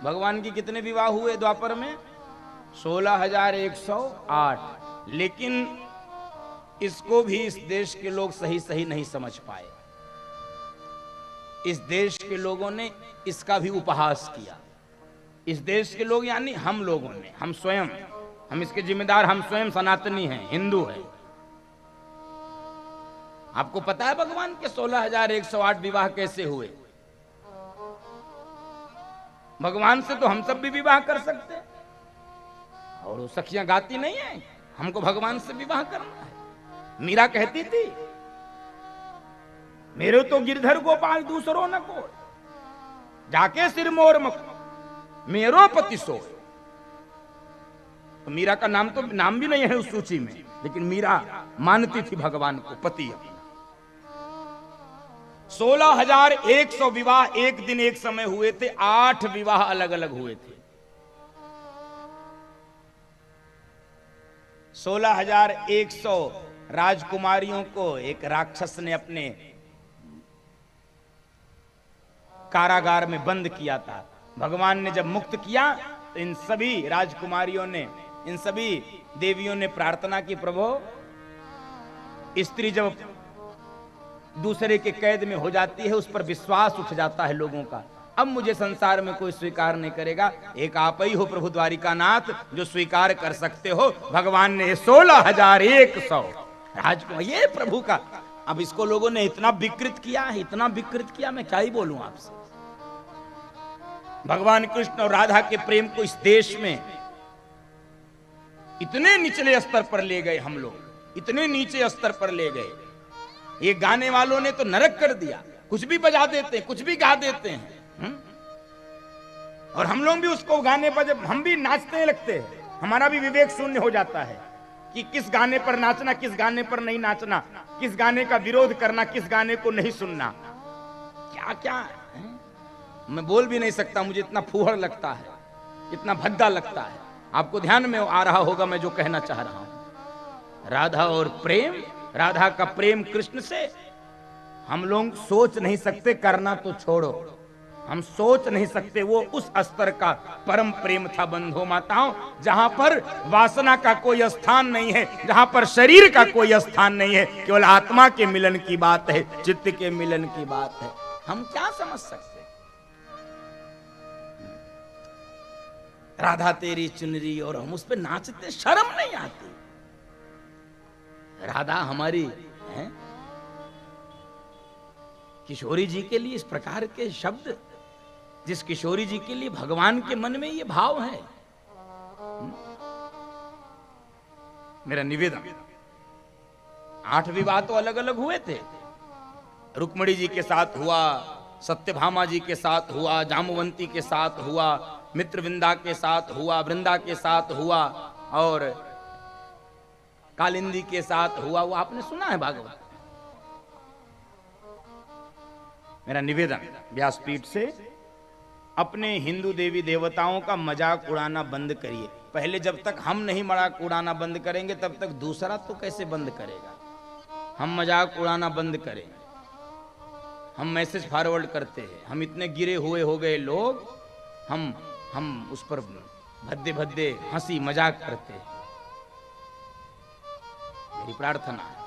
भगवान की कितने विवाह हुए द्वापर में? 16,108। लेकिन इसको भी इस देश के लोग सही सही नहीं समझ पाए। इस देश के लोगों ने इसका भी उपहास किया। इस देश के लोग यानी हम लोगों ने, हम स्वयं, हम इसके जिम्मेदार, हम स्वयं सनातनी हैं, हिंदू हैं। आपको पता है भगवान के 16,108 विवाह कैसे हुए? भगवान से तो हम सब भी विवाह कर सकते हैं, और वो सखियां गाती नहीं है हमको भगवान से विवाह करना है। मीरा कहती थी, मेरे तो गिरधर गोपाल दूसरो न को, जाके सिर मोर मेरो पति सो। तो मीरा का नाम तो नाम भी नहीं है उस सूची में, लेकिन मीरा मानती थी भगवान को पति अपना। 16,100 विवाह एक दिन एक समय हुए थे। 8 विवाह अलग अलग हुए थे। 16,100 राजकुमारियों को एक राक्षस ने अपने कारागार में बंद किया था। भगवान ने जब मुक्त किया तो इन सभी राजकुमारियों ने, इन सभी देवियों ने प्रार्थना की, प्रभु स्त्री जब दूसरे के कैद में हो जाती है उस पर विश्वास उठ जाता है लोगों का। अब मुझे संसार में कोई स्वीकार नहीं करेगा, एक आप ही हो प्रभु द्वारिकानाथ जो स्वीकार कर सकते हो। भगवान ने 16,100 राजकुमार, ये प्रभु का। अब इसको लोगों ने इतना विकृत किया है, इतना विकृत किया, मैं क्या ही बोलूं आपसे। भगवान कृष्ण और राधा के प्रेम को इस देश में इतने निचले स्तर पर ले गए हम लोग, इतने नीचे स्तर पर ले गए। ये गाने वालों ने तो नरक कर दिया, कुछ भी बजा देते हैं, कुछ भी गा देते हैं। और हम लोग भी उसको गाने पर जब हम भी नाचने लगते हैं, हमारा भी विवेक शून्य हो जाता है कि किस गाने पर नाचना, किस गाने पर नहीं नाचना, किस गाने का विरोध करना, किस गाने को नहीं सुनना। क्या क्या है? मैं बोल भी नहीं सकता, मुझे इतना फूहड़ लगता है, इतना भद्दा लगता है। आपको ध्यान में आ रहा होगा मैं जो कहना चाह रहा हूं। राधा और प्रेम, राधा का प्रेम कृष्ण से हम लोग सोच नहीं सकते, करना तो छोड़ो, हम सोच नहीं सकते। वो उस स्तर का परम प्रेम था बंधु माताओं, जहां पर वासना का कोई स्थान नहीं है, जहां पर शरीर का कोई स्थान नहीं है, केवल आत्मा के मिलन की बात है, चित्त के मिलन की बात है। हम क्या समझ सकते? राधा तेरी चुनरी, और हम उस पर नाचते, शर्म नहीं आती। राधा हमारी है? किशोरी जी के लिए इस प्रकार के शब्द, जिस किशोरी जी के लिए भगवान के मन में ये भाव है। मेरा निवेदन, 8 विवाह तो अलग अलग हुए थे। रुक्मणी जी के साथ हुआ, सत्यभामा जी के साथ हुआ, जामवंती के साथ हुआ, मित्रविंदा के साथ हुआ, वृंदा के साथ हुआ, और कालिंदी के साथ हुआ। वो आपने सुना है भागवत। मेरा निवेदन व्यासपीठ से, अपने हिंदू देवी देवताओं का मजाक उड़ाना बंद करिए। पहले जब तक हम नहीं मजाक उड़ाना बंद करेंगे तब तक दूसरा तो कैसे बंद करेगा। हम मजाक उड़ाना बंद करें। हम मैसेज फॉरवर्ड करते हैं, हम इतने गिरे हुए हो गए लोग, हम उस पर भद्दे भद्दे हंसी मजाक करते हैं। मेरी प्रार्थना है